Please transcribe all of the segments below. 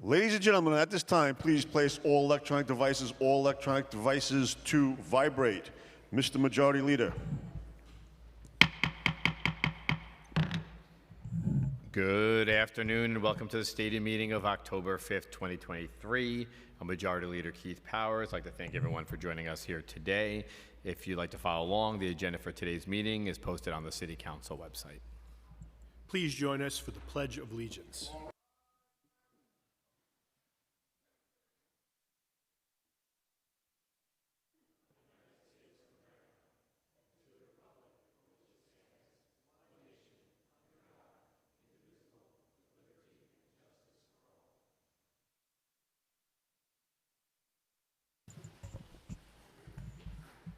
Ladies and gentlemen, at this time, please place all electronic devices to vibrate. Mr. Majority Leader. Good afternoon and welcome to the Stadium meeting of October 5th, 2023. I'm Majority Leader Keith Powers. I'd like to thank everyone for joining us here today. If you'd like to follow along, the agenda for today's meeting is posted on the City Council website. Please join us for the Pledge of Allegiance.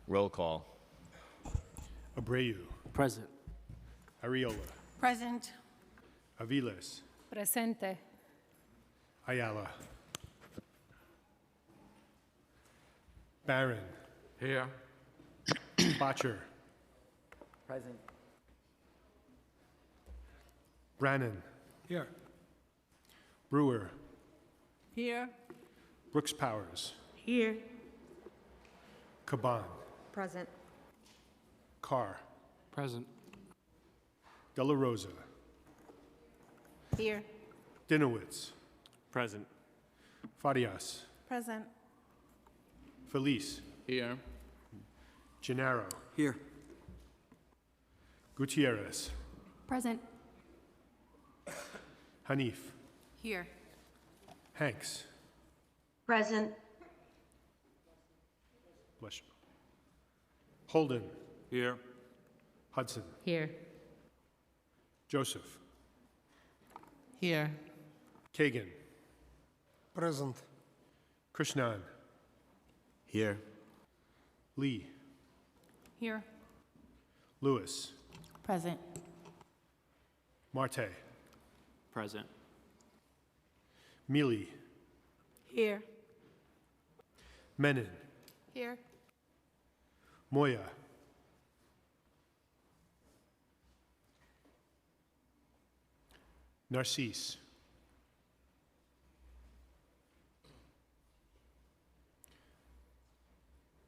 Roll call. Abreu. Present. Ariola. Present. Aviles. Presente. Ayala. Barron. Here. Botcher. Present. Brannan. Here. Brewer. Here. Brooks Powers. Here. Caban. Present. Carr. Present. De La Rosa. Here. Dinowitz. Present. Farias. Present. Felice. Here. Gennaro. Here. Gutierrez. Present. Hanif. Here. Hanks. Present. Bless you. Holden. Here. Hudson. Here. Joseph. Here. Kagan. Present. Krishnan. Here. Lee. Here. Lewis. Present. Marte. Present. Mealy. Here. Menon. Here. Moya. Narcisse.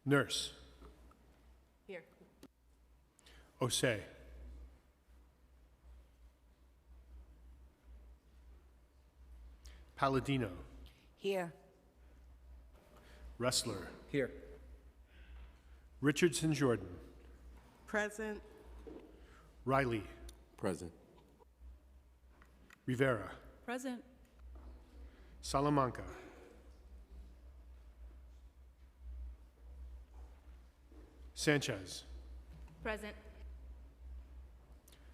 Nurse. Here. Osei. Palladino. Here. Wrestler. Here. Richardson Jordan. Present. Riley. Present. Rivera. Present. Salamanca. Sanchez. Present.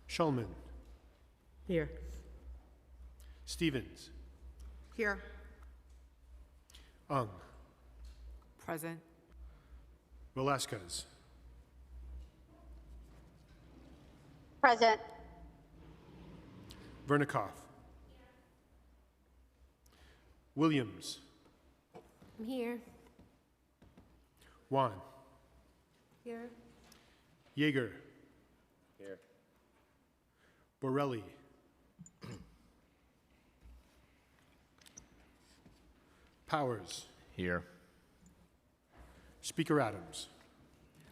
Shulman. Here. Stevens. Here. Ung. Present. Velasquez. Present. Vernikoff. Williams. I'm here. Juan. Here. Yeager. Here. Borelli. Powers. Here. Speaker Adams.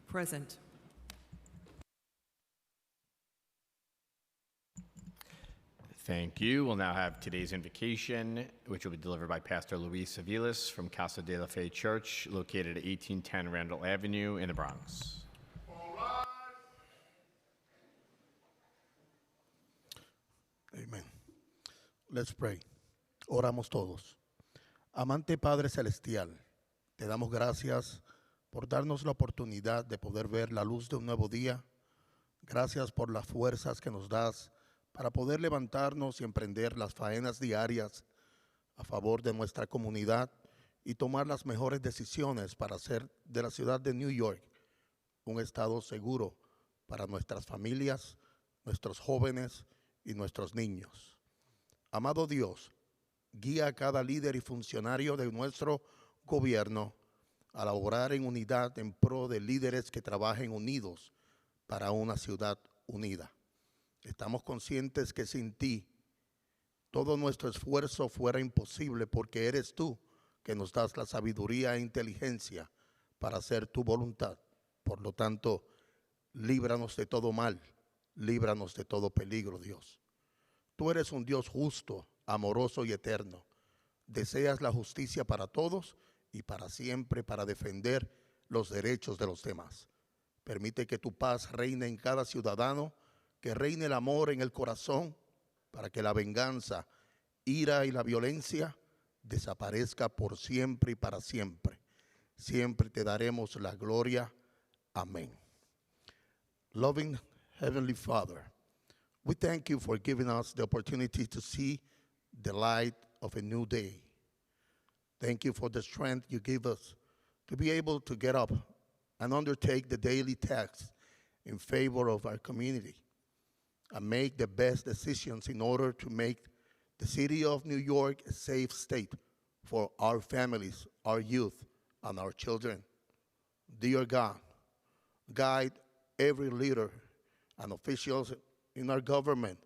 Present. Thank you. We'll now have today's invocation, which will be delivered by Pastor Luis Aviles from Casa de la Fe Church, located at 1810 Randall Avenue in the Bronx. Amen. Let's pray. Oramos todos. Amante Padre Celestial, te damos gracias por darnos la oportunidad de poder ver la luz de un nuevo día. Gracias por las fuerzas que nos das para poder levantarnos y emprender las faenas diarias a favor de nuestra comunidad y tomar las mejores decisiones para hacer de la ciudad de New York un estado seguro para nuestras familias, nuestros jóvenes y nuestros niños. Amado Dios, guía a cada líder y funcionario de nuestro gobierno a laborar en unidad en pro de líderes que trabajen unidos para una ciudad unida. Estamos conscientes que sin ti todo nuestro esfuerzo fuera imposible porque eres tú que nos das la sabiduría e inteligencia para hacer tu voluntad. Por lo tanto, líbranos de todo mal, líbranos de todo peligro, Dios. Tú eres un Dios justo, amoroso y eterno. Deseas la justicia para todos y para siempre para defender los derechos de los demás. Permite que tu paz reine en cada ciudadano, que reine el amor en el corazón, para que la venganza, ira y la violencia desaparezca por siempre y para siempre. Siempre te daremos la gloria. Amén. Loving Heavenly Father, we thank you for giving us the opportunity to see the light of a new day. Thank you for the strength you give us to be able to get up and undertake the daily tasks in favor of our community and make the best decisions in order to make the city of New York a safe state for our families, our youth, and our children. Dear God, guide every leader and officials in our government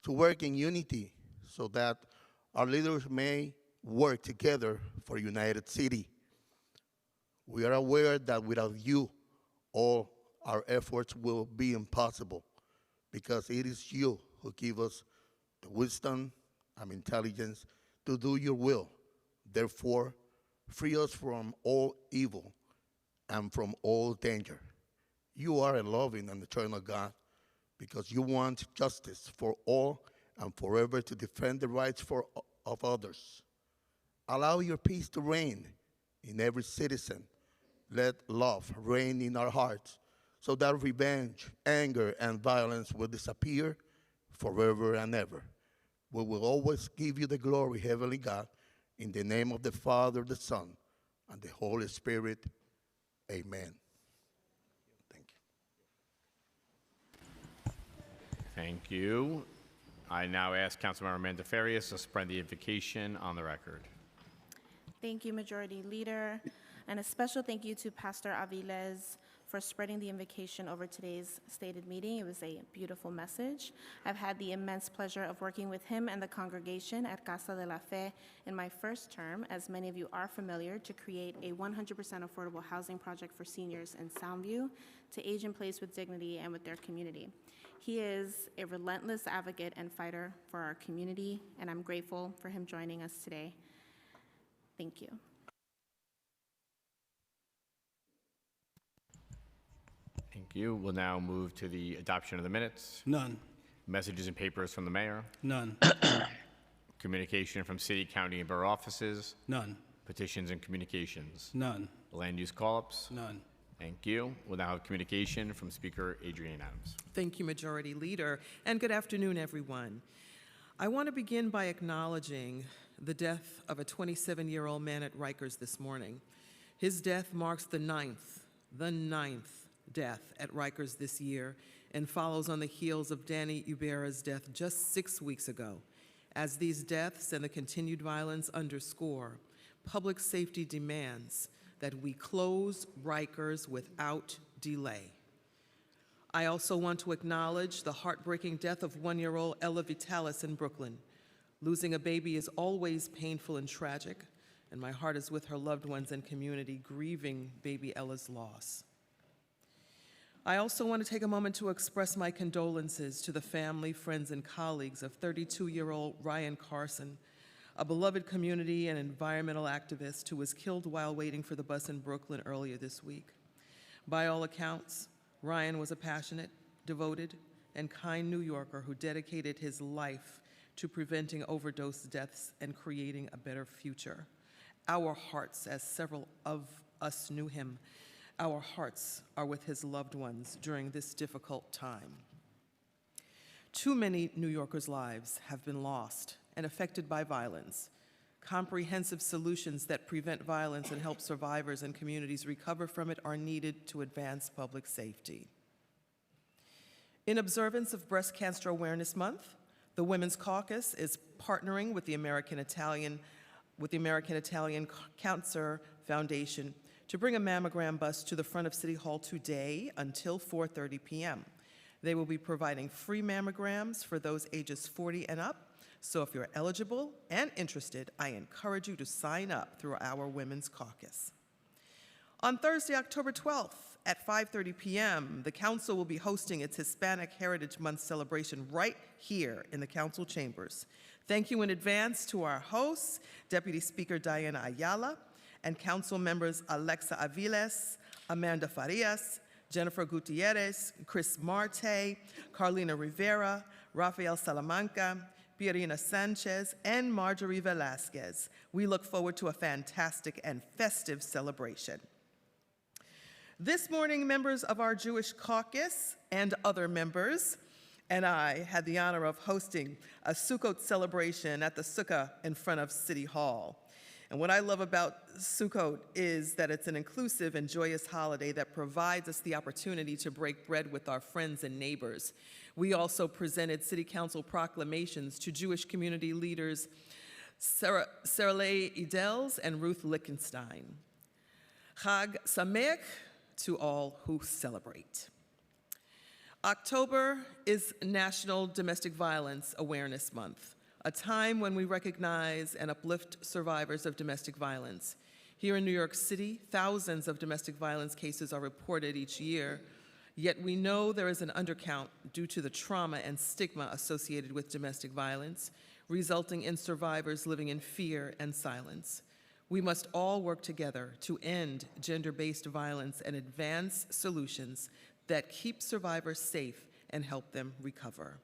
to work in unity so that our leaders may work together for a united city. We are aware that without you, all our efforts will be impossible because it is you who give us the wisdom and intelligence to do your will. Therefore, free us from all evil and from all danger. You are a loving and eternal God because you want justice for all and forever to defend the rights of others. Allow your peace to reign in every citizen. Let love reign in our hearts so that revenge, anger, and violence will disappear forever and ever. We will always give you the glory, Heavenly God, in the name of the Father, the Son, and the Holy Spirit. Amen. Thank you. Thank you. I now ask Councilmember Amanda Farias to spread the invocation on the record. Thank you, Majority Leader. And a special thank you to Pastor Aviles for spreading the invocation over today's stated meeting. It was a beautiful message. I've had the immense pleasure of working with him and the congregation at Casa de la Fe in my first term, as many of you are familiar, to create a 100% affordable housing project for seniors in Soundview to age in place with dignity and with their community. He is a relentless advocate and fighter for our community, and I'm grateful for him joining us today. Thank you. Thank you. We'll now move to the adoption of the minutes. None. Messages and papers from the mayor. None. Communication from city, county, and borough offices. None. Petitions and communications. None. Land use call-ups. None. Thank you. We'll now have communication from Speaker Adrienne Adams. Thank you, Majority Leader, and good afternoon, everyone. I want to begin by acknowledging the death of a 27-year-old man at Rikers this morning. His death marks the ninth death at Rikers this year and follows on the heels of Danny Ubera's death just 6 weeks ago. As these deaths and the continued violence underscore, public safety demands that we close Rikers without delay. I also want to acknowledge the heartbreaking death of 1-year-old Ella Vitalis in Brooklyn. Losing a baby is always painful and tragic, and my heart is with her loved ones and community grieving baby Ella's loss. I also want to take a moment to express my condolences to the family, friends, and colleagues of 32-year-old Ryan Carson, a beloved community and environmental activist who was killed while waiting for the bus in Brooklyn earlier this week. By all accounts, Ryan was a passionate, devoted, and kind New Yorker who dedicated his life to preventing overdose deaths and creating a better future. Our hearts, as several of us knew him, our hearts are with his loved ones during this difficult time. Too many New Yorkers' lives have been lost and affected by violence. Comprehensive solutions that prevent violence and help survivors and communities recover from it are needed to advance public safety. In observance of Breast Cancer Awareness Month, the Women's Caucus is partnering with the American Italian Cancer Foundation to bring a mammogram bus to the front of City Hall today until 4:30 p.m. They will be providing free mammograms for those ages 40 and up, So if you're eligible and interested, I encourage you to sign up through our Women's Caucus. On Thursday, October 12th at 5:30 p.m., the Council will be hosting its Hispanic Heritage Month celebration right here in the Council chambers. Thank you in advance to our hosts, Deputy Speaker Diana Ayala, and Council members Alexa Aviles, Amanda Farias, Jennifer Gutierrez, Chris Marte, Carlina Rivera, Rafael Salamanca, Pierina Sanchez, and Marjorie Velasquez. We look forward to a fantastic and festive celebration. This morning, members of our Jewish caucus and other members and I had the honor of hosting a Sukkot celebration at the Sukkah in front of City Hall. And what I love about Sukkot is that it's an inclusive and joyous holiday that provides us the opportunity to break bread with our friends and neighbors. We also presented City Council proclamations to Jewish community leaders Saralei Idels and Ruth Lichtenstein. Chag Sameach to all who celebrate. October is National Domestic Violence Awareness Month, a time when we recognize and uplift survivors of domestic violence. Here in New York City, thousands of domestic violence cases are reported each year, yet we know there is an undercount due to the trauma and stigma associated with domestic violence, resulting in survivors living in fear and silence. We must all work together to end gender-based violence and advance solutions that keep survivors safe and help them recover.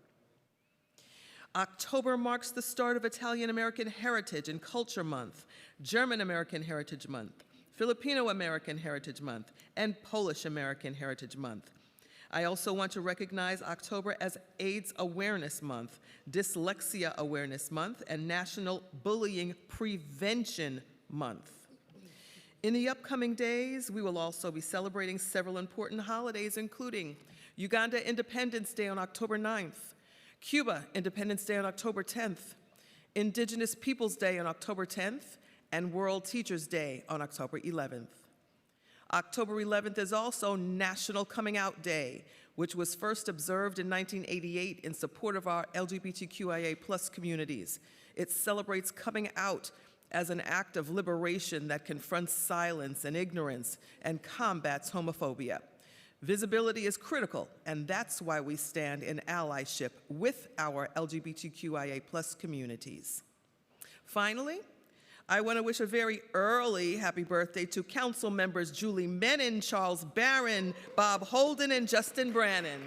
October marks the start of Italian American Heritage and Culture Month, German American Heritage Month, Filipino American Heritage Month, and Polish American Heritage Month. I also want to recognize October as AIDS Awareness Month, Dyslexia Awareness Month, and National Bullying Prevention Month. In the upcoming days, we will also be celebrating several important holidays, including Uganda Independence Day on October 9th, Cuba Independence Day on October 10th, Indigenous Peoples Day on October 10th, and World Teachers Day on October 11th. October 11th is also National Coming Out Day, which was first observed in 1988 in support of our LGBTQIA+ communities. It celebrates coming out as an act of liberation that confronts silence and ignorance and combats homophobia. Visibility is critical, and that's why we stand in allyship with our LGBTQIA+ communities. Finally, I want to wish a very early happy birthday to council members Julie Menin, Charles Barron, Bob Holden, and Justin Brannon.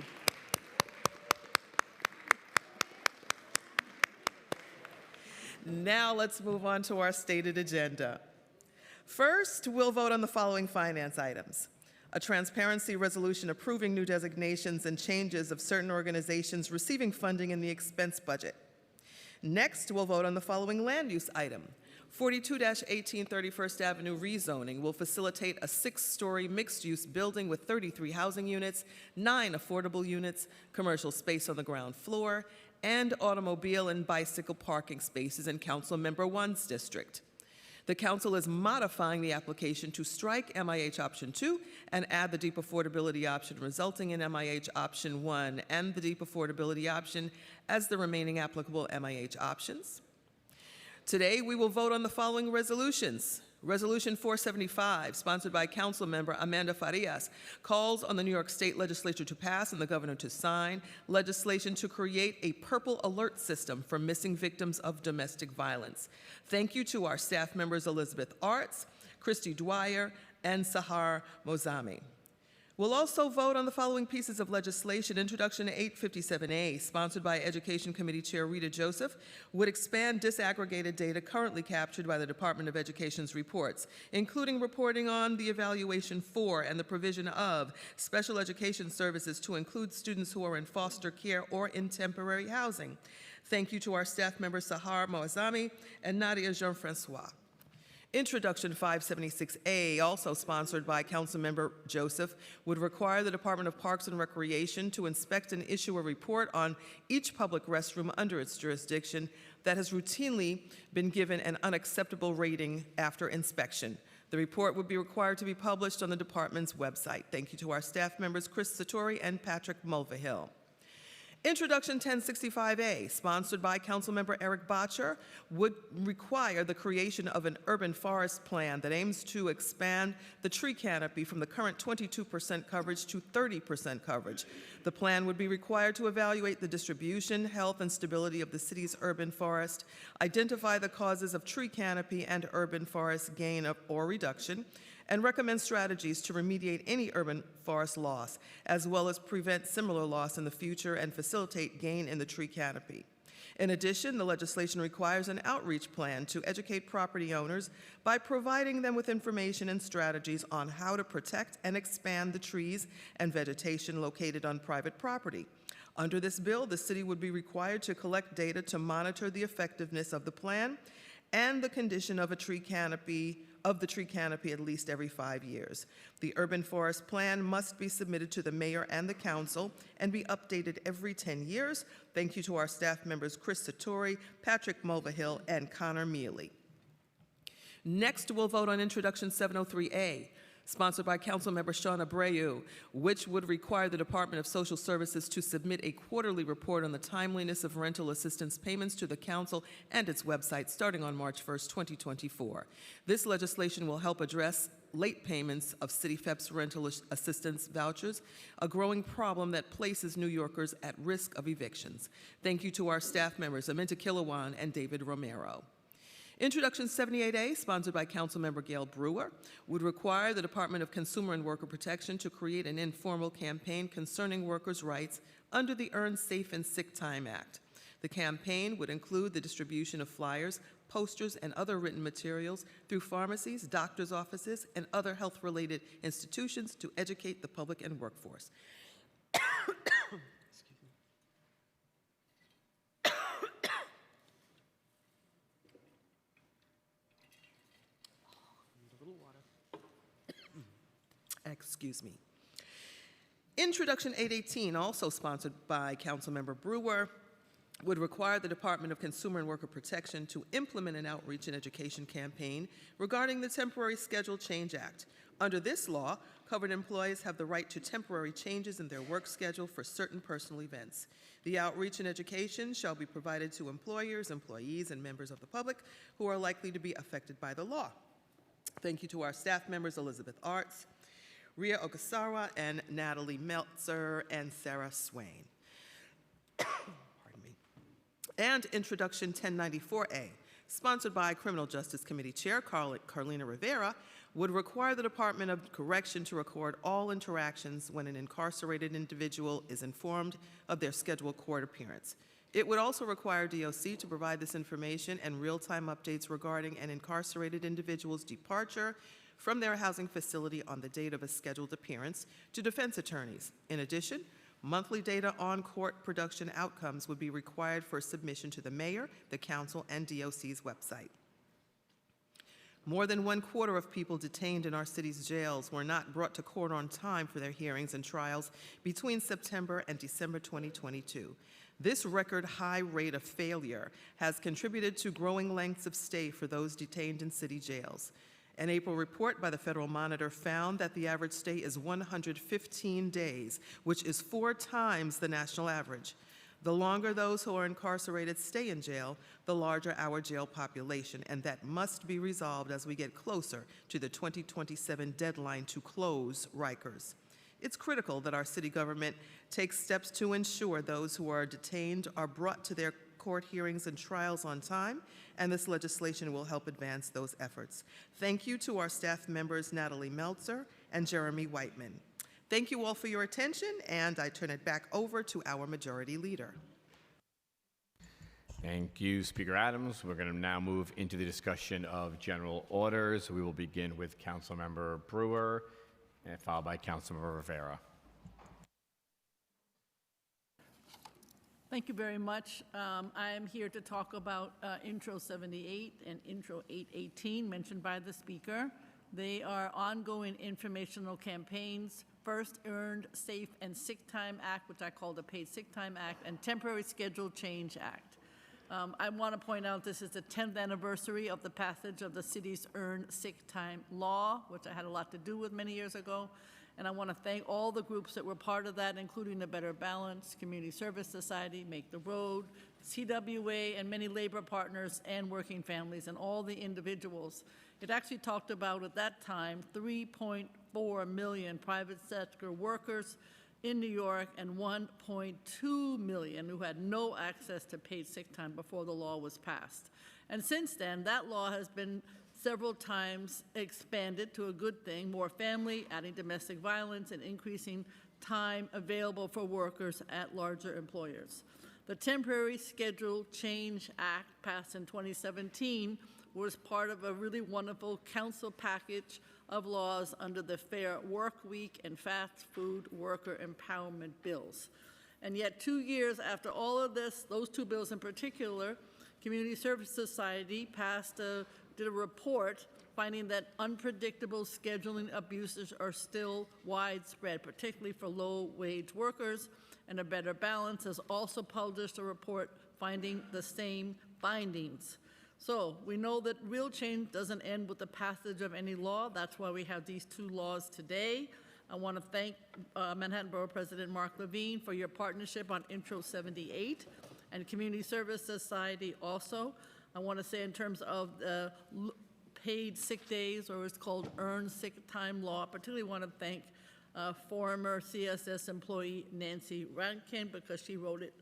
Now let's move on to our stated agenda. First, we'll vote on the following finance items: a transparency resolution approving new designations and changes of certain organizations receiving funding in the expense budget. Next, we'll vote on the following land use item: 42-18 31st Avenue rezoning will facilitate a 6-story mixed-use building with 33 housing units, 9 affordable units, commercial space on the ground floor, and automobile and bicycle parking spaces in Councilmember 1's district. The Council is modifying the application to strike MIH Option 2 and add the deep affordability option, resulting in MIH Option 1 and the deep affordability option as the remaining applicable MIH options. Today, we will vote on the following resolutions. Resolution 475, sponsored by Councilmember Amanda Farias, calls on the New York State Legislature to pass and the Governor to sign legislation to create a purple alert system for missing victims of domestic violence. Thank you to our staff members Elizabeth Arts, Christy Dwyer, and Sahar Mozami. We'll also vote on the following pieces of legislation. Introduction to 857A, sponsored by Education Committee Chair Rita Joseph, would expand disaggregated data currently captured by the Department of Education's reports, including reporting on the evaluation for and the provision of special education services to include students who are in foster care or in temporary housing. Thank you to our staff members Sahar Moazami and Nadia Jean-Francois. Introduction 576A, also sponsored by Councilmember Joseph, would require the Department of Parks and Recreation to inspect and issue a report on each public restroom under its jurisdiction that has routinely been given an unacceptable rating after inspection. The report would be required to be published on the department's website. Thank you to our staff members Chris Satori and Patrick Mulvihill. Introduction 1065A, sponsored by Councilmember Eric Botcher, would require the creation of an urban forest plan that aims to expand the tree canopy from the current 22% coverage to 30% coverage. The plan would be required to evaluate the distribution, health, and stability of the city's urban forest, identify the causes of tree canopy and urban forest gain or reduction, and recommend strategies to remediate any urban forest loss, as well as prevent similar loss in the future and facilitate gain in the tree canopy. In addition, the legislation requires an outreach plan to educate property owners by providing them with information and strategies on how to protect and expand the trees and vegetation located on private property. Under this bill, the city would be required to collect data to monitor the effectiveness of the plan and the condition of the tree canopy at least every 5 years. The urban forest plan must be submitted to the mayor and the council and be updated every 10 years. Thank you to our staff members Chris Satori, Patrick Mulvihill, and Connor Mealy. Next, we'll vote on Introduction 703A, sponsored by Councilmember Sean Abreu, which would require the Department of Social Services to submit a quarterly report on the timeliness of rental assistance payments to the council and its website starting on March 1st, 2024. This legislation will help address late payments of City FEP's rental assistance vouchers, a growing problem that places New Yorkers at risk of evictions. Thank you to our staff members, Aminta Kilawan and David Romero. Introduction 78A, sponsored by Councilmember Gail Brewer, would require the Department of Consumer and Worker Protection to create an informal campaign concerning workers' rights under the Earn Safe and Sick Time Act. The campaign would include the distribution of flyers, posters, and other written materials through pharmacies, doctors' offices, and other health-related institutions to educate the public and workforce. Excuse me. Introduction 818, also sponsored by Councilmember Brewer, would require the Department of Consumer and Worker Protection to implement an outreach and education campaign regarding the Temporary Schedule Change Act. Under this law, covered employees have the right to temporary changes in their work schedule for certain personal events. The outreach and education shall be provided to employers, employees, and members of the public who are likely to be affected by the law. Thank you to our staff members, Elizabeth Arts, Ria Okasawa, and Natalie Meltzer, and Sarah Swain. Pardon me. And Introduction 1094A, sponsored by Criminal Justice Committee Chair Carlina Rivera, would require the Department of Correction to record all interactions when an incarcerated individual is informed of their scheduled court appearance. It would also require DOC to provide this information and real-time updates regarding an incarcerated individual's departure from their housing facility on the date of a scheduled appearance to defense attorneys. In addition, monthly data on court production outcomes would be required for submission to the mayor, the council, and DOC's website. More than 1/4 of people detained in our city's jails were not brought to court on time for their hearings and trials between September and December 2022. This record high rate of failure has contributed to growing lengths of stay for those detained in city jails. An April report by the Federal Monitor found that the average stay is 115 days, which is 4 times the national average. The longer those who are incarcerated stay in jail, the larger our jail population, and that must be resolved as we get closer to the 2027 deadline to close Rikers. It's critical that our city government takes steps to ensure those who are detained are brought to their court hearings and trials on time, and this legislation will help advance those efforts. Thank you to our staff members, Natalie Meltzer and Jeremy Whiteman. Thank you all for your attention, and I turn it back over to our Majority Leader. Thank you, Speaker Adams. We're going to now move into the discussion of general orders. We will begin with Councilmember Brewer, and followed by Councilmember Rivera. Thank you very much. I am here to talk about Intro 78 and Intro 818 mentioned by the Speaker. They are ongoing informational campaigns, First Earned Safe and Sick Time Act, which I call the Paid Sick Time Act, and Temporary Schedule Change Act. I want to point out this is the 10th anniversary of the passage of the city's Earned Sick Time Law, which I had a lot to do with many years ago. And I want to thank all the groups that were part of that, including the Better Balance, Community Service Society, Make the Road, CWA, and many labor partners and working families and all the individuals. It actually talked about, at that time, 3.4 million private sector workers in New York and 1.2 million who had no access to paid sick time before the law was passed. And since then, that law has been several times expanded to a good thing, more family, adding domestic violence, and increasing time available for workers at larger employers. The Temporary Schedule Change Act, passed in 2017, was part of a really wonderful council package of laws under the Fair Work Week and Fast Food Worker Empowerment bills. And yet 2 years after all of this, those two bills in particular, Community Service Society did a report finding that unpredictable scheduling abuses are still widespread, particularly for low-wage workers, and A Better Balance has also published a report finding the same findings. So we know that real change doesn't end with the passage of any law. That's why we have these two laws today. I want to thank Manhattan Borough President Mark Levine for your partnership on Intro 78 and Community Service Society also. I want to say in terms of the paid sick days, or it's called earned sick time law, I particularly want to thank former CSS employee Nancy Rankin because she wrote it.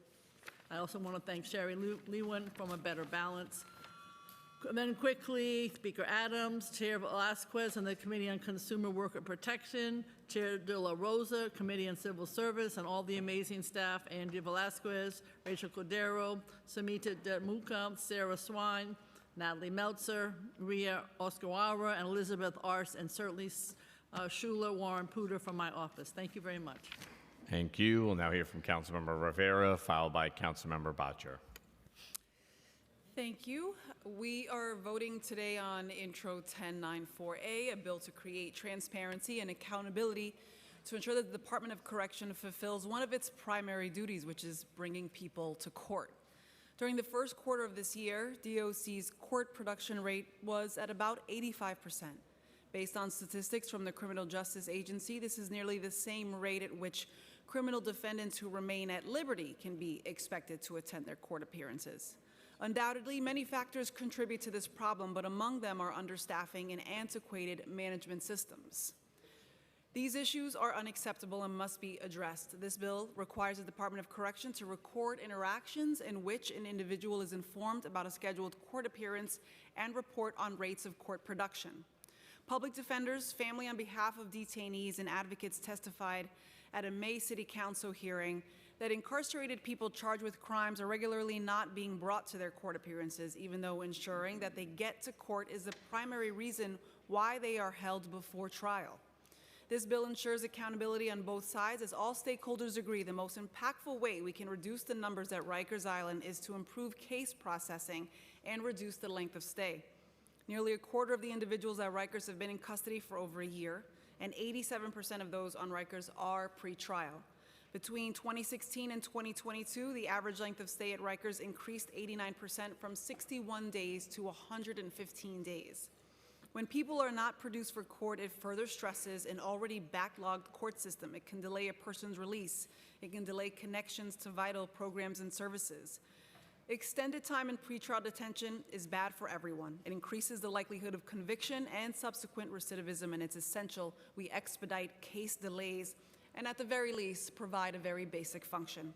I also want to thank Sherry Lewin from A Better Balance. And then quickly, Speaker Adams, Chair Velasquez, and the Committee on Consumer Worker Protection, Chair De La Rosa, Committee on Civil Service, and all the amazing staff, Andy Velasquez, Rachel Cordero, Samita Demuka, Sarah Swine, Natalie Meltzer, Ria Oskawara, and Elizabeth Arce, and certainly Shula Warren Puder from my office. Thank you very much. Thank you. We'll now hear from Councilmember Rivera, followed by Councilmember Bottcher. Thank you. We are voting today on Intro 1094A, a bill to create transparency and accountability to ensure that the Department of Correction fulfills one of its primary duties, which is bringing people to court. During the first quarter of this year, DOC's court production rate was at about 85%. Based on statistics from the Criminal Justice Agency, this is nearly the same rate at which criminal defendants who remain at liberty can be expected to attend their court appearances. Undoubtedly, many factors contribute to this problem, but among them are understaffing and antiquated management systems. These issues are unacceptable and must be addressed. This bill requires the Department of Correction to record interactions in which an individual is informed about a scheduled court appearance and report on rates of court production. Public defenders, family on behalf of detainees, and advocates testified at a May City Council hearing that incarcerated people charged with crimes are regularly not being brought to their court appearances, even though ensuring that they get to court is the primary reason why they are held before trial. This bill ensures accountability on both sides, as all stakeholders agree the most impactful way we can reduce the numbers at Rikers Island is to improve case processing and reduce the length of stay. Nearly a quarter of the individuals at Rikers have been in custody for over a year, and 87% of those on Rikers are pre-trial. Between 2016 and 2022, the average length of stay at Rikers increased 89% from 61 days to 115 days. When people are not produced for court, it further stresses an already backlogged court system. It can delay a person's release. It can delay connections to vital programs and services. Extended time in pretrial detention is bad for everyone. It increases the likelihood of conviction and subsequent recidivism, and it's essential we expedite case delays and at the very least provide a very basic function.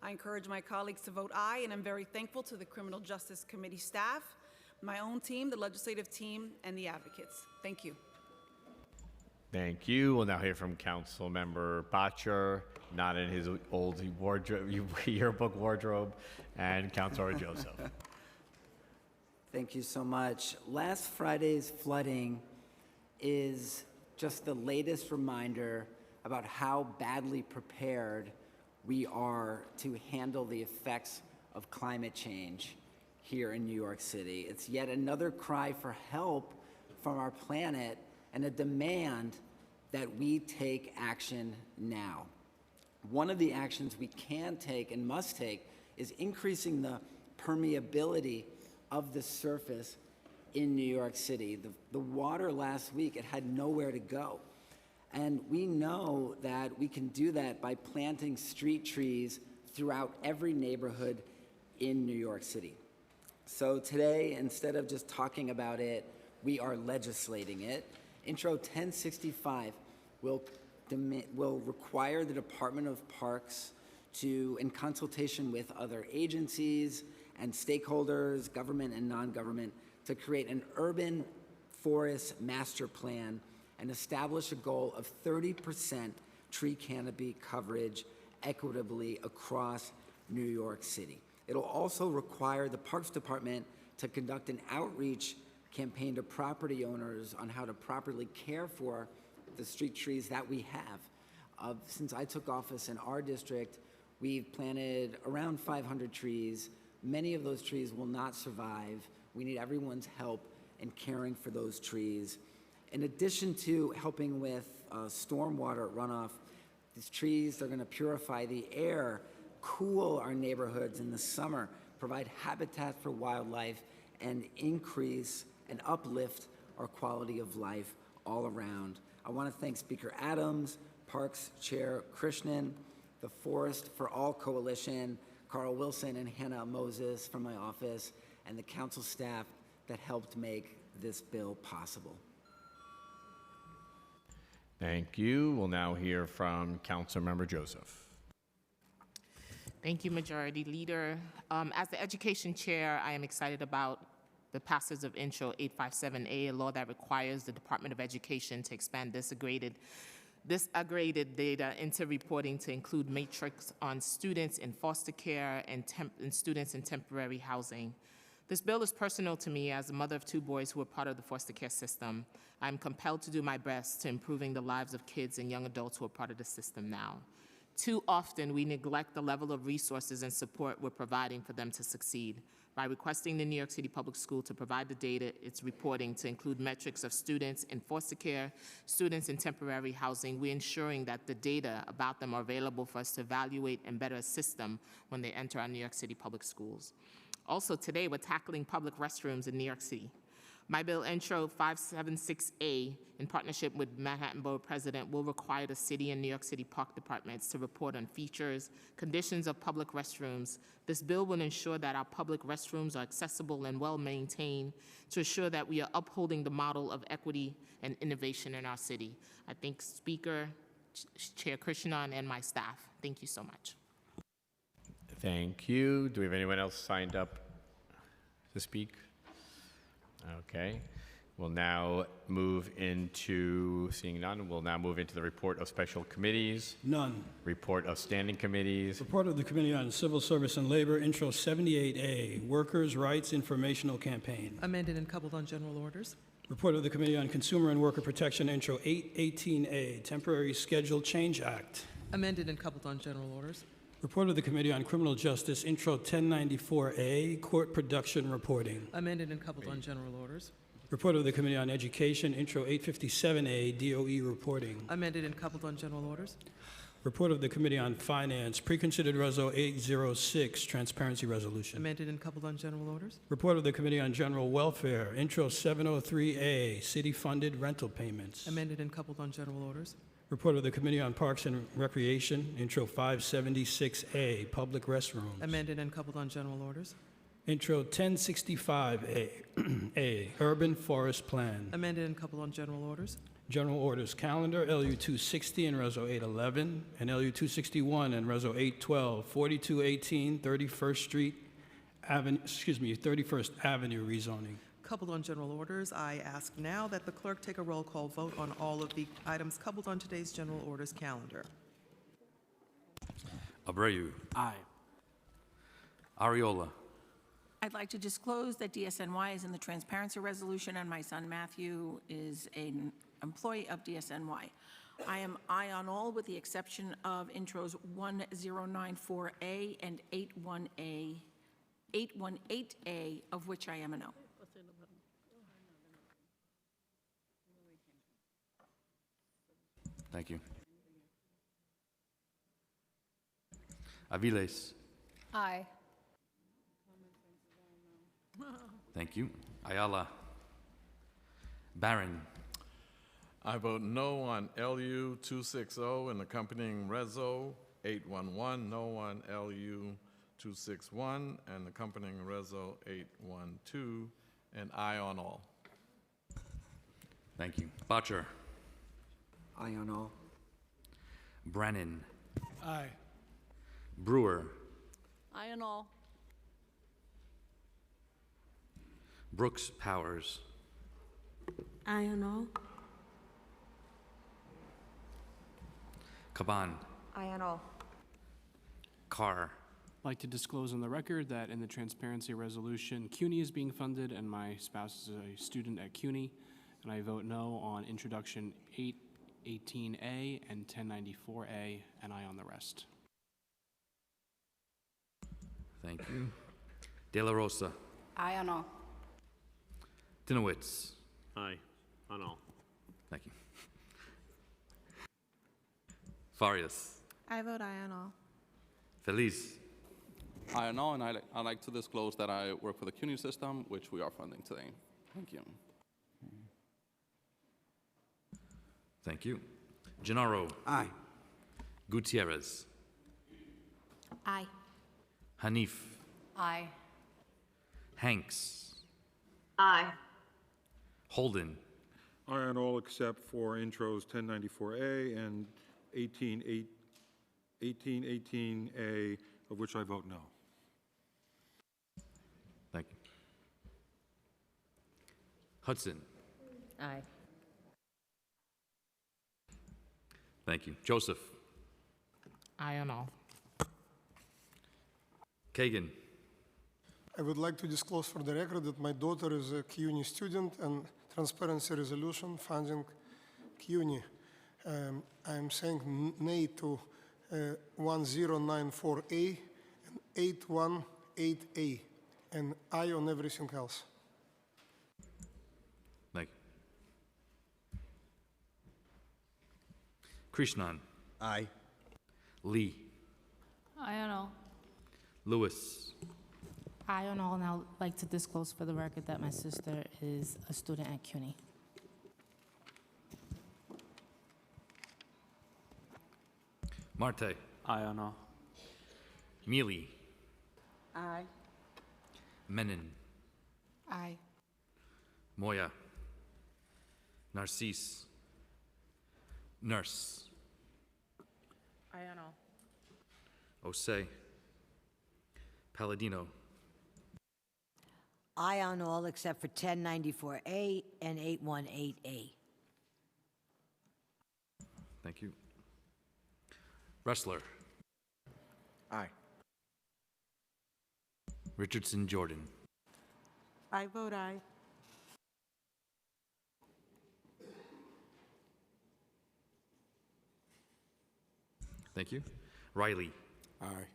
I encourage my colleagues to vote aye, and I'm very thankful to the Criminal Justice Committee staff, my own team, the legislative team, and the advocates. Thank you. Thank you. We'll now hear from Councilmember Bottcher, not in his old yearbook wardrobe, and Councilor Joseph. Thank you so much. Last Friday's flooding is just the latest reminder about how badly prepared we are to handle the effects of climate change here in New York City. It's yet another cry for help from our planet and a demand that we take action now. One of the actions we can take and must take is increasing the permeability of the surface in New York City. The water last week, it had nowhere to go. And we know that we can do that by planting street trees throughout every neighborhood in New York City. So today, instead of just talking about it, we are legislating it. Intro 1065 will require the Department of Parks to, in consultation with other agencies and stakeholders, government and non-government, to create an urban forest master plan and establish a goal of 30% tree canopy coverage equitably across New York City. It'll also require the Parks Department to conduct an outreach campaign to property owners on how to properly care for the street trees that we have. Since I took office in our district, we've planted around 500 trees. Many of those trees will not survive. We need everyone's help in caring for those trees. In addition to helping with stormwater runoff, these trees are going to purify the air, cool our neighborhoods in the summer, provide habitat for wildlife, and increase and uplift our quality of life all around. I want to thank Speaker Adams, Parks Chair Krishnan, the Forest for All Coalition, Carl Wilson and Hannah Moses from my office, and the council staff that helped make this bill possible. Thank you. We'll now hear from Councilmember Joseph. Thank you, Majority Leader. As the Education Chair, I am excited about the passage of Intro 857A, a law that requires the Department of Education to expand disaggregated data into reporting to include matrix on students in foster care and students in temporary housing. This bill is personal to me as a mother of 2 boys who are part of the foster care system. I'm compelled to do my best to improving the lives of kids and young adults who are part of the system now. Too often, we neglect the level of resources and support we're providing for them to succeed. By requesting the New York City Public School to provide the data it's reporting to include metrics of students in foster care, students in temporary housing, we're ensuring that the data about them are available for us to evaluate and better assist them when they enter our New York City Public Schools. Also, today, we're tackling public restrooms in New York City. My bill, Intro 576A, in partnership with Manhattan Borough President, will require the city and New York City Park Departments to report on features, conditions of public restrooms. This bill will ensure that our public restrooms are accessible and well-maintained to ensure that we are upholding the model of equity and innovation in our city. I thank Speaker, Chair Krishnan, and my staff. Thank you so much. Thank you. Do we have anyone else signed up to speak? Okay. We'll now move into, seeing none, we'll now move into the report of special committees. None. Report of standing committees. Report of the Committee on Civil Service and Labor, Intro 78A, Workers' Rights Informational Campaign. Amended and coupled on general orders. Report of the Committee on Consumer and Worker Protection, Intro 818A, Temporary Schedule Change Act. Amended and coupled on general orders. Report of the Committee on Criminal Justice, Intro 1094A, Court Production Reporting. Amended and coupled on general orders. Report of the Committee on Education, Intro 857A, DOE Reporting. Amended and coupled on general orders. Report of the Committee on Finance, Preconsidered Reso 806, Transparency Resolution. Amended and coupled on general orders. Report of the Committee on General Welfare, Intro 703A, City-Funded Rental Payments. Amended and coupled on general orders. Report of the Committee on Parks and Recreation, Intro 576A, Public Restrooms. Amended and coupled on general orders. Intro 1065A, Urban Forest Plan. Amended and coupled on general orders. General Orders Calendar, LU 260 and Reso 811, and LU 261 and Reso 812, 4218 31st Avenue rezoning. Coupled on general orders, I ask now that the clerk take a roll call vote on all of the items coupled on today's general orders calendar. Abreu. Aye. Ariola. I'd like to disclose that DSNY is in the transparency resolution, and my son Matthew is an employee of DSNY. I am aye on all with the exception of intros 1094A and 818A, of which I am a no. Thank you. Aviles. Aye. Thank you. Ayala. Barron. I vote no on LU 260 and accompanying Reso 811, no on LU 261 and accompanying Reso 812, and aye on all. Thank you. Butcher. Aye on all. Brennan. Aye. Brewer. Aye on all. Brooks Powers. Aye on all. Caban. Aye on all. Carr. I'd like to disclose on the record that in the transparency resolution, CUNY is being funded and my spouse is a student at CUNY, and I vote no on introduction 818A and 1094A, and aye on the rest. Thank you. De La Rosa. Aye on all. Dinowitz. Aye on all. Thank you. Farias. I vote aye on all. Feliz. I know, and I'd like to disclose that I work for the CUNY system, which we are funding today. Thank you. Thank you. Gennaro. Aye. Gutierrez. Aye. Hanif. Aye. Hanks. Aye. Holden. Aye on all except for intros 1094A and 1818A, of which I vote no. Thank you. Hudson. Aye. Thank you. Joseph. Aye on all. Kagan. I would like to disclose for the record that my daughter is a CUNY student and transparency resolution funding CUNY. I'm saying nay to 1094A and 818A and aye on everything else. Thank you. Krishnan. Aye. Lee. Aye on all. Lewis. Aye on all, and I'd like to disclose for the record that my sister is a student at CUNY. Marte. Aye on all. Mealy. Aye. Menon. Aye. Moya. Narcisse. Nurse. Aye on all. Osei. Palladino. Aye on all except for 1094A and 818A. Thank you. Wrestler. Aye. Richardson Jordan. I vote aye. Thank you. Riley. Aye.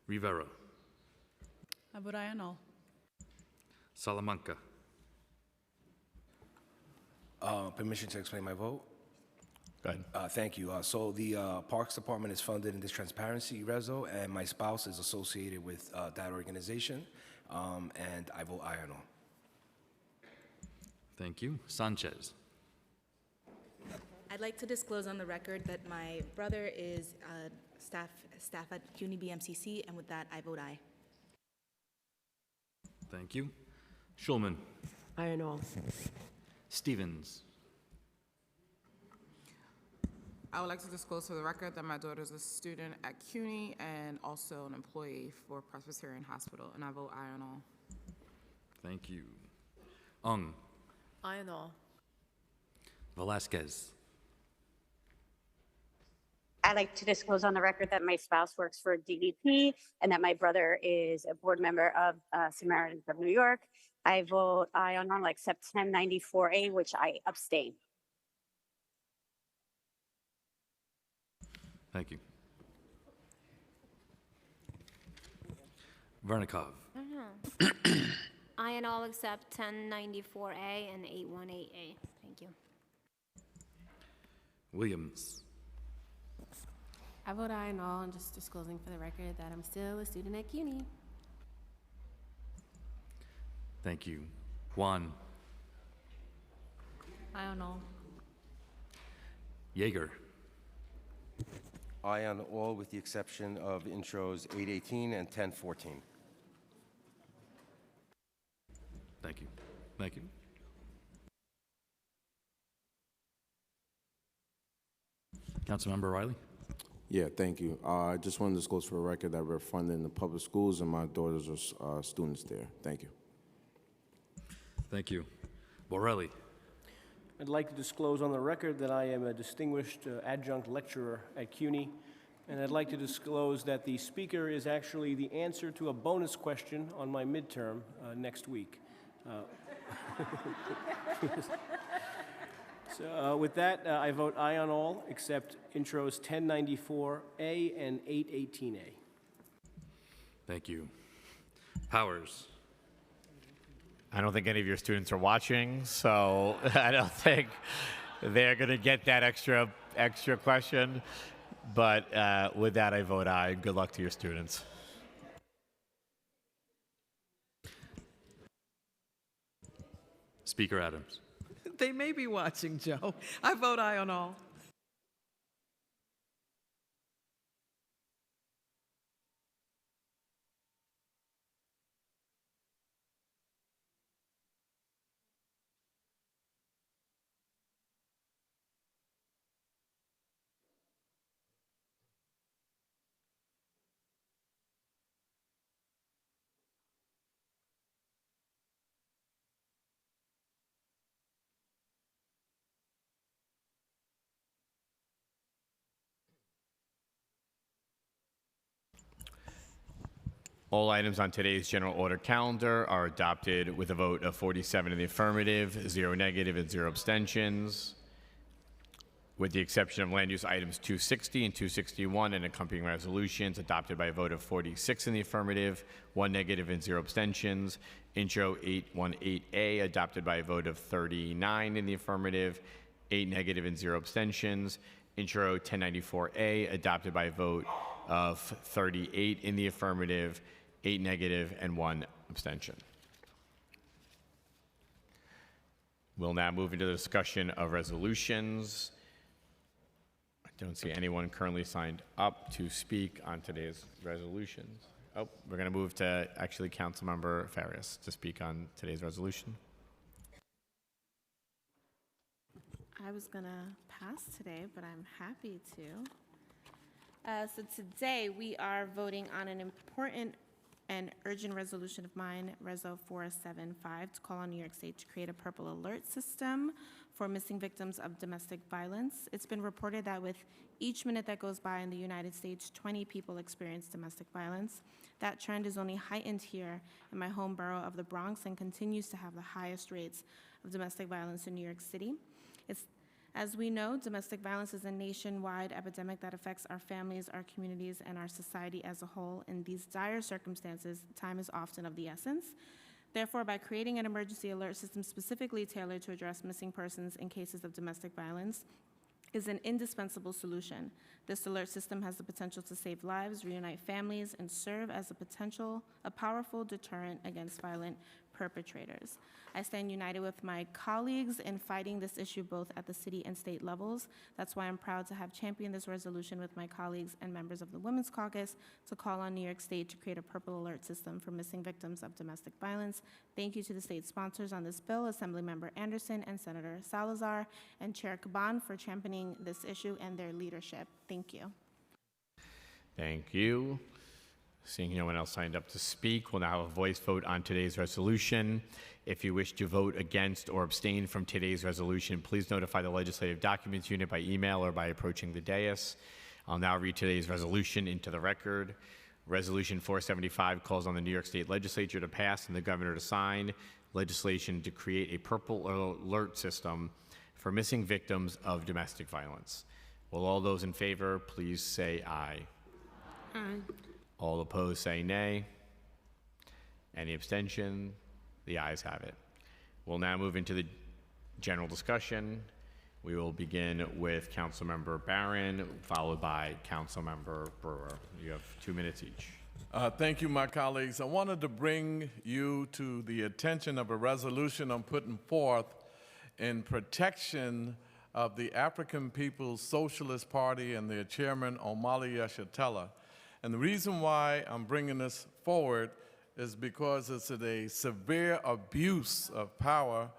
Rivera. I vote aye on all. Salamanca. Permission to explain my vote? Go ahead. Thank you. So the Parks Department is funded in this transparency reso, and my spouse is associated with that organization, and I vote aye on all. Thank you. Sanchez. I'd like to disclose on the record that my brother is staff at CUNY BMCC, and with that, I vote aye. Thank you. Schulman. Aye on all. Stevens. I would like to disclose for the record that my daughter is a student at CUNY and also an employee for Presbyterian Hospital, and I vote aye on all. Thank you. Ung. Aye on all. Velasquez. I'd like to disclose on the record that my spouse works for DDP and that my brother is a board member of Samaritans of New York. I vote aye on all except 1094A, which I abstain. Thank you. Vernikov. Aye on all except 1094A and 818A. Thank you. Williams. I vote aye on all, and just disclosing for the record that I'm still a student at CUNY. Thank you. Juan. Aye on all. Yeager. Aye on all with the exception of intros 818 and 1014. Thank you. Thank you. Councilmember Riley. Yeah, thank you. I just want to disclose for the record that we're funding the public schools and my daughters are students there. Thank you. Thank you. Borelli. I'd like to disclose on the record that I am a distinguished adjunct lecturer at CUNY, and I'd like to disclose that the speaker is actually the answer to a bonus question on my midterm next week. So with that, I vote aye on all except intros 1094A and 818A. Thank you. Powers. I don't think any of your students are watching, so I don't think they're going to get that extra question. But with that, I vote aye. Good luck to your students. Speaker Adams. They may be watching, Joe. I vote aye on all. All items on today's general order calendar are adopted with a vote of 47 in the affirmative, 0 negative, and 0 abstentions. With the exception of land use items 260 and 261 and accompanying resolutions adopted by a vote of 46 in the affirmative, 1 negative, and 0 abstentions. Intro 818A adopted by a vote of 39 in the affirmative, 8 negative, and 0 abstentions. Intro 1094A adopted by a vote of 38 in the affirmative, 8 negative, and 1 abstention. We'll now move into the discussion of resolutions. I don't see anyone currently signed up to speak on today's resolutions. Oh, we're going to move to actually Councilmember Farias to speak on today's resolution. I was going to pass today, but I'm happy to. So today we are voting on an important and urgent resolution of mine, Reso 475, to call on New York State to create a purple alert system for missing victims of domestic violence. It's been reported that with each minute that goes by in the United States, 20 people experience domestic violence. That trend is only heightened here in my home borough of the Bronx and continues to have the highest rates of domestic violence in New York City. As we know, domestic violence is a nationwide epidemic that affects our families, our communities, and our society as a whole. In these dire circumstances, time is often of the essence. Therefore, by creating an emergency alert system specifically tailored to address missing persons in cases of domestic violence is an indispensable solution. This alert system has the potential to save lives, reunite families, and serve as a powerful deterrent against violent perpetrators. I stand united with my colleagues in fighting this issue both at the city and state levels. That's why I'm proud to have championed this resolution with my colleagues and members of the Women's Caucus to call on New York State to create a purple alert system for missing victims of domestic violence. Thank you to the state sponsors on this bill, Assemblymember Anderson and Senator Salazar, and Chair Caban for championing this issue and their leadership. Thank you. Thank you. Seeing no one else signed up to speak, we'll now have a voice vote on today's resolution. If you wish to vote against or abstain from today's resolution, please notify the Legislative Documents Unit by email or by approaching the dais. I'll now read today's resolution into the record. Resolution 475 calls on the New York State Legislature to pass and the Governor to sign legislation to create a purple alert system for missing victims of domestic violence. Will all those in favor please say aye? Aye. All opposed say nay. Any abstention? The ayes have it. We'll now move into the general discussion. We will begin with Councilmember Barron, followed by Councilmember Brewer. You have 2 minutes each. Thank you, my colleagues. I wanted to bring you to the attention of a resolution I'm putting forth in protection of the African People's Socialist Party and their chairman, Omali Yeshitela. And the reason why I'm bringing this forward is because it's a severe abuse of power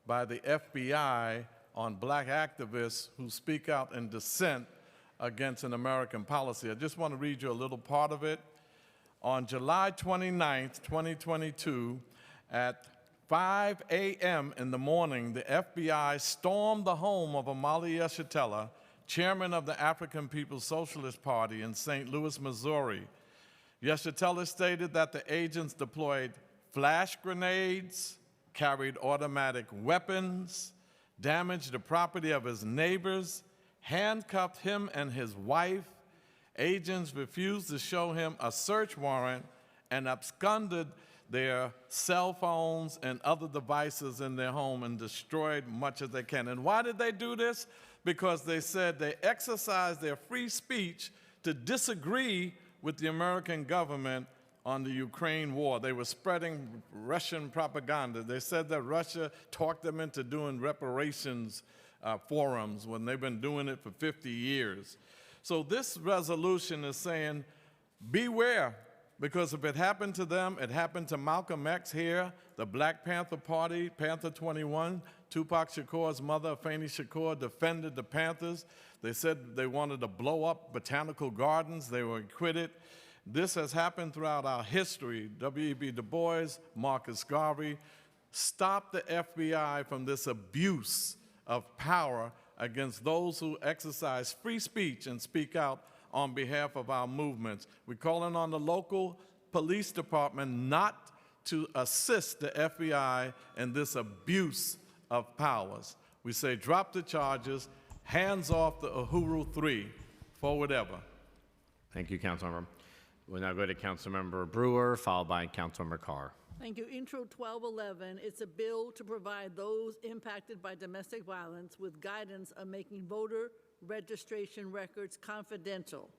by the FBI on black activists who speak out in dissent against an American policy. I just want to read you a little part of it. On July 29th, 2022, at 5 a.m. in the morning, the FBI stormed the home of Omali Yeshitela, chairman of the African People's Socialist Party in St. Louis, Missouri. Yeshitela stated that the agents deployed flash grenades, carried automatic weapons, damaged the property of his neighbors, handcuffed him and his wife. Agents refused to show him a search warrant and absconded their cell phones and other devices in their home and destroyed much as they can. And why did they do this? Because they said they exercised their free speech to disagree with the American government on the Ukraine war. They were spreading Russian propaganda. They said that Russia talked them into doing reparations forums when they've been doing it for 50 years. So this resolution is saying, beware, because if it happened to them, it happened to Malcolm X here, the Black Panther Party, Panther 21. Tupac Shakur's mother, Afeni Shakur, defended the Panthers. They said they wanted to blow up botanical gardens. They were acquitted. This has happened throughout our history. W.E.B. Du Bois, Marcus Garvey, stop the FBI from this abuse of power against those who exercise free speech and speak out on behalf of our movements. We're calling on the local police department not to assist the FBI in this abuse of powers. We say drop the charges, hands off the Uhuru 3, forward ever. Thank you, Councilmember. We'll now go to Councilmember Brewer, followed by Councilmember Carr. Thank you. Intro 1211, it's a bill to provide those impacted by domestic violence with guidance on making voter registration records confidential.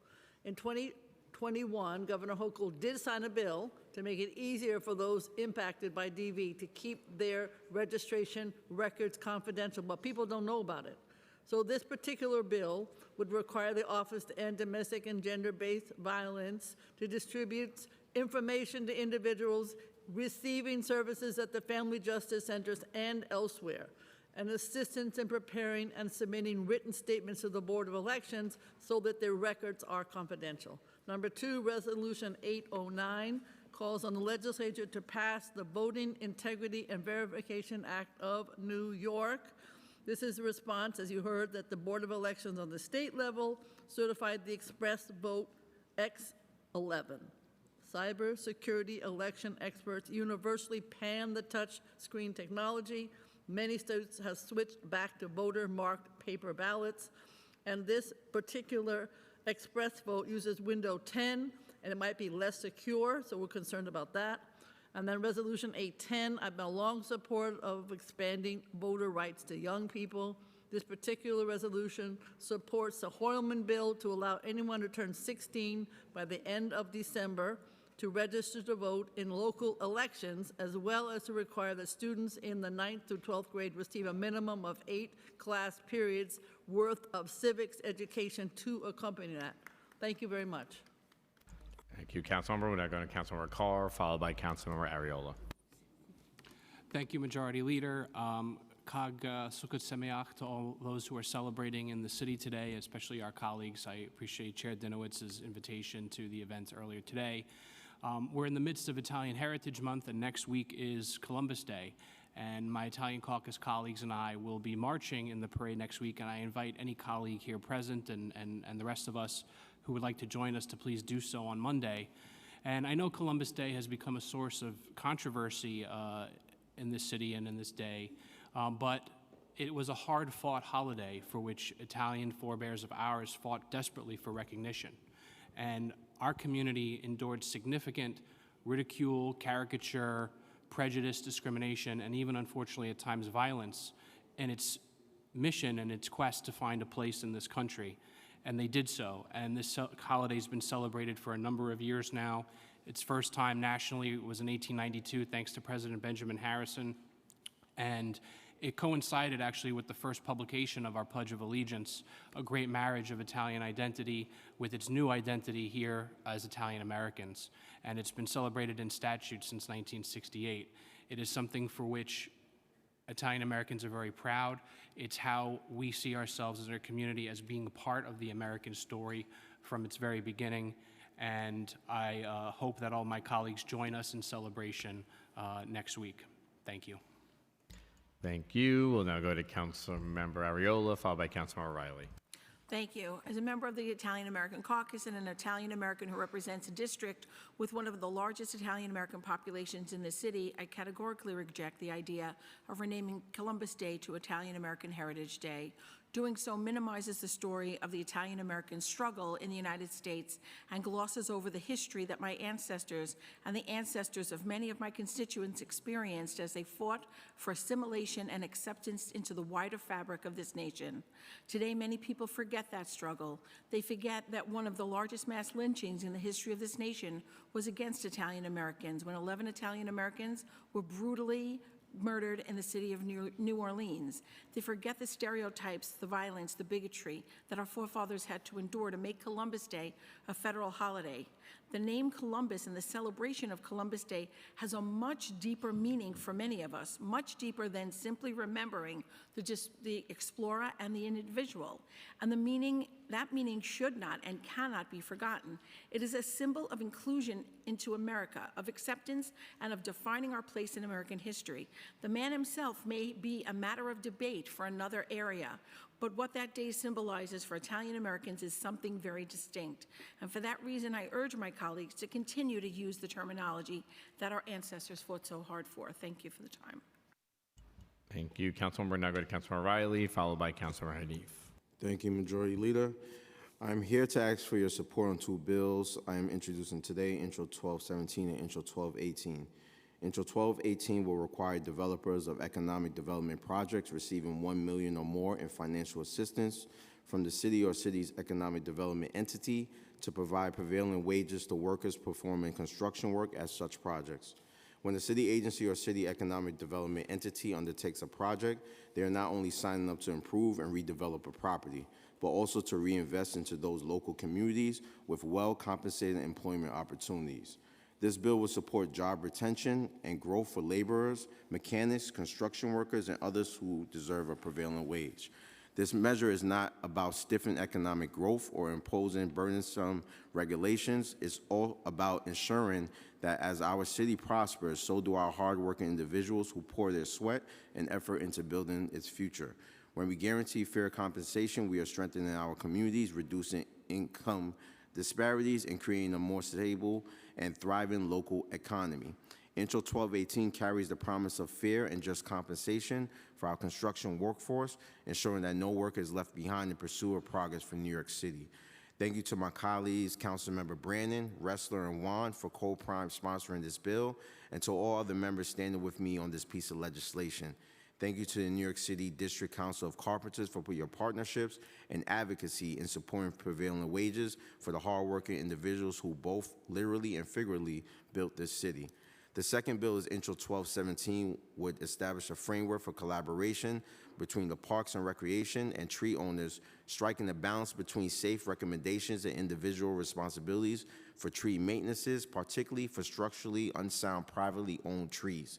In 2021, Governor Hochul did sign a bill to make it easier for those impacted by DV to keep their registration records confidential, but people don't know about it. So this particular bill would require the Office to End Domestic and Gender-Based Violence to distribute information to individuals receiving services at the Family Justice Centers and elsewhere, and assistance in preparing and submitting written statements to the Board of Elections so that their records are confidential. Number 2, Resolution 809 calls on the legislature to pass the Voting Integrity and Verification Act of New York. This is a response, as you heard, that the Board of Elections on the state level certified the Express Vote X11. Cybersecurity election experts universally pan the touch screen technology. Many states have switched back to voter-marked paper ballots, and this particular Express Vote uses Windows 10, and it might be less secure, so we're concerned about that. And then Resolution 810, I've been a long supporter of expanding voter rights to young people. This particular resolution supports the Hoylman bill to allow anyone to turn 16 by the end of December to register to vote in local elections, as well as to require that students in the 9th through 12th grade receive a minimum of 8 class periods worth of civics education to accompany that. Thank you very much. Thank you, Councilmember. We're now going to Councilmember Carr, followed by Councilmember Ariola. Thank you, Majority Leader. Kag Sukkot Sameach to all those who are celebrating in the city today, especially our colleagues. I appreciate Chair Dinowitz's invitation to the event earlier today. We're in the midst of Italian Heritage Month, and next week is Columbus Day. And my Italian caucus colleagues and I will be marching in the parade next week, and I invite any colleague here present and the rest of us who would like to join us to please do so on Monday. And I know Columbus Day has become a source of controversy in this city and in this day, but it was a hard-fought holiday for which Italian forebears of ours fought desperately for recognition. And our community endured significant ridicule, caricature, prejudice, discrimination, and even, unfortunately, at times violence in its mission and its quest to find a place in this country. And they did so. And this holiday has been celebrated for a number of years now. Its first time nationally was in 1892, thanks to President Benjamin Harrison. And it coincided actually with the first publication of our Pledge of Allegiance, a great marriage of Italian identity with its new identity here as Italian Americans. And it's been celebrated in statute since 1968. It is something for which Italian Americans are very proud. It's how we see ourselves as a community as being part of the American story from its very beginning. And I hope that all my colleagues join us in celebration next week. Thank you. Thank you. We'll now go to Councilmember Ariola, followed by Councilmember Riley. Thank you. As a member of the Italian American Caucus and an Italian American who represents a district with one of the largest Italian American populations in the city, I categorically reject the idea of renaming Columbus Day to Italian American Heritage Day. Doing so minimizes the story of the Italian American struggle in the United States and glosses over the history that my ancestors and the ancestors of many of my constituents experienced as they fought for assimilation and acceptance into the wider fabric of this nation. Today, many people forget that struggle. They forget that one of the largest mass lynchings in the history of this nation was against Italian Americans, when 11 Italian Americans were brutally murdered in the city of New Orleans. They forget the stereotypes, the violence, the bigotry that our forefathers had to endure to make Columbus Day a federal holiday. The name Columbus and the celebration of Columbus Day has a much deeper meaning for many of us, much deeper than simply remembering the explorer and the individual. And that meaning should not and cannot be forgotten. It is a symbol of inclusion into America, of acceptance, and of defining our place in American history. The man himself may be a matter of debate for another area, but what that day symbolizes for Italian Americans is something very distinct. And for that reason, I urge my colleagues to continue to use the terminology that our ancestors fought so hard for. Thank you for the time. Thank you. Councilmember, now go to Councilmember Riley, followed by Councilmember Hanif. Thank you, Majority Leader. I'm here to ask for your support on two bills I am introducing today, Intro 1217 and Intro 1218. Intro 1218 will require developers of economic development projects receiving $1 million or more in financial assistance from the city or city's economic development entity to provide prevailing wages to workers performing construction work at such projects. When the city agency or city economic development entity undertakes a project, they are not only signing up to improve and redevelop a property, but also to reinvest into those local communities with well-compensated employment opportunities. This bill will support job retention and growth for laborers, mechanics, construction workers, and others who deserve a prevailing wage. This measure is not about stiffening economic growth or imposing burdensome regulations. It's all about ensuring that as our city prospers, so do our hardworking individuals who pour their sweat and effort into building its future. When we guarantee fair compensation, we are strengthening our communities, reducing income disparities, and creating a more stable and thriving local economy. Intro 1218 carries the promise of fair and just compensation for our construction workforce, ensuring that no worker is left behind in pursuit of progress for New York City. Thank you to my colleagues, Councilmember Brandon, Ressler, and Wan for co-prime sponsoring this bill, and to all other members standing with me on this piece of legislation. Thank you to the New York City District Council of Carpenters for your partnerships and advocacy in supporting prevailing wages for the hardworking individuals who both literally and figuratively built this city. The second bill is Intro 1217, would establish a framework for collaboration between the Parks and Recreation and tree owners, striking a balance between safe recommendations and individual responsibilities for tree maintenances, particularly for structurally unsound privately owned trees.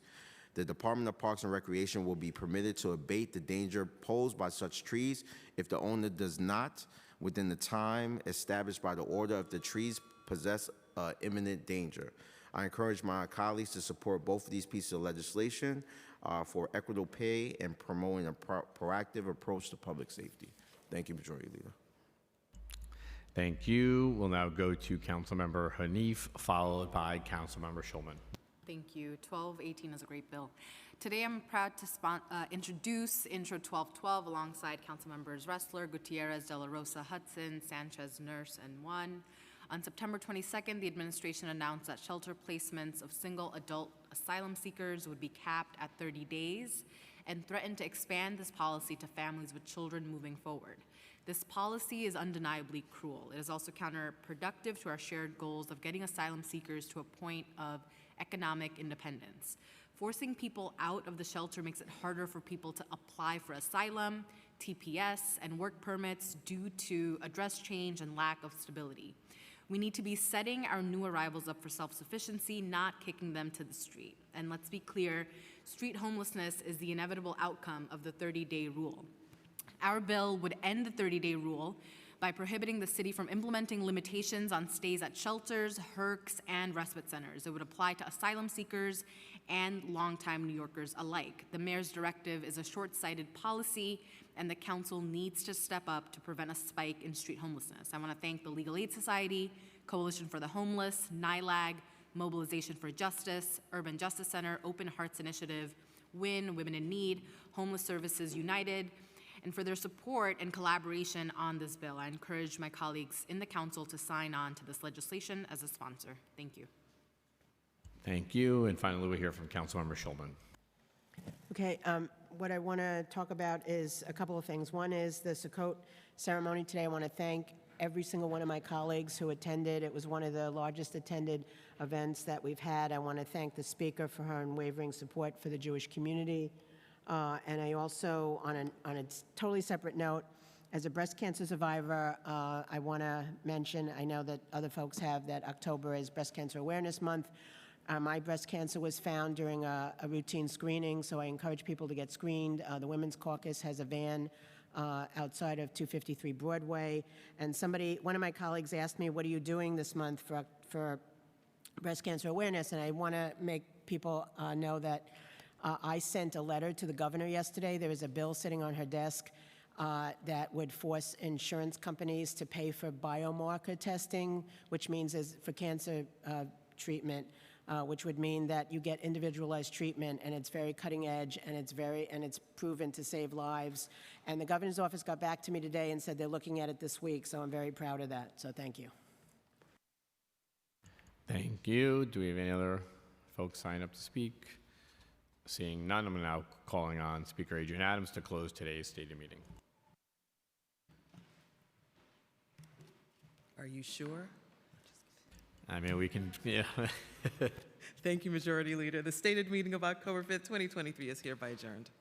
The Department of Parks and Recreation will be permitted to abate the danger posed by such trees if the owner does not, within the time established by the order, if the trees possess imminent danger. I encourage my colleagues to support both of these pieces of legislation for equitable pay and promoting a proactive approach to public safety. Thank you, Majority Leader. Thank you. We'll now go to Councilmember Hanif, followed by Councilmember Schulman. Thank you. 1218 is a great bill. Today I'm proud to introduce Intro 1212 alongside Councilmembers Ressler, Gutierrez, De La Rosa, Hudson, Sanchez, Nurse, and Wan. On September 22nd, the administration announced that shelter placements of single adult asylum seekers would be capped at 30 days and threatened to expand this policy to families with children moving forward. This policy is undeniably cruel. It is also counterproductive to our shared goals of getting asylum seekers to a point of economic independence. Forcing people out of the shelter makes it harder for people to apply for asylum, TPS, and work permits due to address change and lack of stability. We need to be setting our new arrivals up for self-sufficiency, not kicking them to the street. And let's be clear, street homelessness is the inevitable outcome of the 30-day rule. Our bill would end the 30-day rule by prohibiting the city from implementing limitations on stays at shelters, HERCs, and respite centers. It would apply to asylum seekers and longtime New Yorkers alike. The mayor's directive is a short-sighted policy, and the council needs to step up to prevent a spike in street homelessness. I want to thank the Legal Aid Society, Coalition for the Homeless, NYLAG, Mobilization for Justice, Urban Justice Center, Open Hearts Initiative, WIN, Women in Need, Homeless Services United, and for their support and collaboration on this bill. I encourage my colleagues in the council to sign on to this legislation as a sponsor. Thank you. Thank you. And finally, we'll hear from Councilmember Schulman. Okay, what I want to talk about is a couple of things. One is the Sukkot ceremony today. I want to thank every single one of my colleagues who attended. It was one of the largest attended events that we've had. I want to thank the speaker for her unwavering support for the Jewish community. And I also, on a totally separate note, as a breast cancer survivor, I want to mention, I know that other folks have, that October is Breast Cancer Awareness Month. My breast cancer was found during a routine screening, so I encourage people to get screened. The Women's Caucus has a van outside of 253 Broadway. And one of my colleagues asked me, what are you doing this month for breast cancer awareness? And I want to make people know that I sent a letter to the governor yesterday. There is a bill sitting on her desk that would force insurance companies to pay for biomarker testing, which means for cancer treatment, which would mean that you get individualized treatment, and it's very cutting edge, and it's proven to save lives. And the governor's office got back to me today and said they're looking at it this week, so I'm very proud of that. So thank you. Thank you. Do we have any other folks sign up to speak? Seeing none, I'm now calling on Speaker Adrian Adams to close today's stated meeting. Are you sure? I mean, we can, yeah. Thank you, Majority Leader. The stated meeting of October 5th, 2023 is hereby adjourned.